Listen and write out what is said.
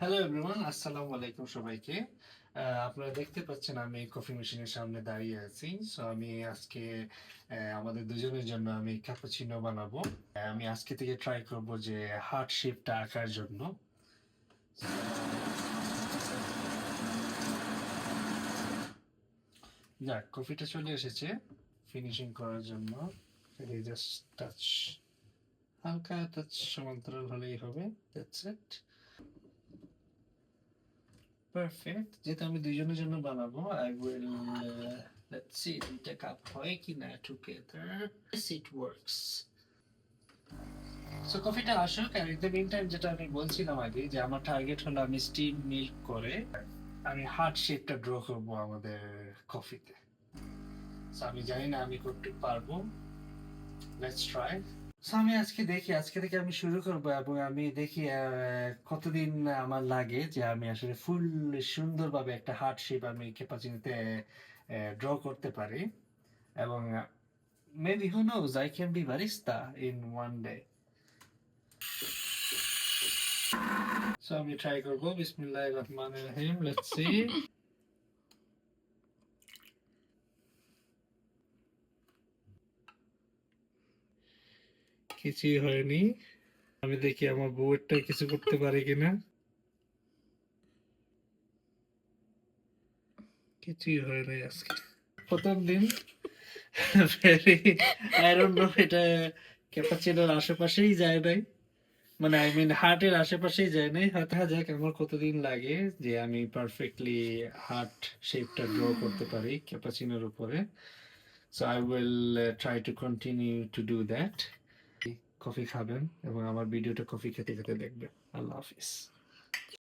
Hello everyone, আসসালামু আলাইকুম সবাইকে। আপনারা দেখতে পাচ্ছেন আমি কফি মেশিনের সামনে দাঁড়িয়ে আছি। সো আমি আজকে আমাদের দুজনের জন্য আমি ক্যাপাচিনো বানাবো। আমি আজকে থেকে ট্রাই করব যে হার্ট শেপটা আঁকার জন্য। যাক, কফিটা চলে এসেছে ফিনিশিং করার জন্য। জাস্ট টাচ, হালকা টাচ সমান্তরাল হলেই হবে। That's it. পারফেক্ট। যেহেতু আমি দুইজনের জন্য বানাবো, আই উইল লেটস সি দুইটা কাপ হয় কিনা together. Yes, it works. So কফিটা আসুক, আর ইন দ্য মিন টাইম যেটা আমি বলছিলাম আগে, যে আমার টার্গেট হলো আমি স্টিম মিল্ক করে আমি হার্ট শেপটা ড্র করবো আমাদের কফিতে। সো আমি জানি না আমি করতে পারবো। Let's try. সো আমি আজকে থেকে আমি শুরু করবো, এবং আমি দেখি কতদিন আমার লাগে যে আমি আসলে ফুল সুন্দরভাবে একটা হার্ট শেপ আমি ক্যাপাচিনোতে ড্র করতে পারি। এবং maybe who knows, I can be barista in one day. So আমি ট্রাই করবো। বিসমিল্লাহির রহমানির রহিম। Let's see. কিছুই হয়নি। আমি দেখি আমার বউয়েরটা কিছু করতে পারি কিনা। কিছুই হয় নাই আজকে, প্রথম দিন। ভেরি, আই ডোন্ট নো, এটা ক্যাপাচিনোর আশেপাশেই যায় নাই। মানে আই মিন হার্টের আশেপাশেই যায় নাই। দেখা যাক আমার কতদিন লাগে যে আমি পারফেক্টলি হার্ট শেপটা ড্র করতে পারি ক্যাপাচিনোর উপরে। So I will try to continue to do that. Coffee খাবেন এবং আমার ভিডিওটা কফি খেতে খেতে দেখবেন। আল্লাহ হাফিজ।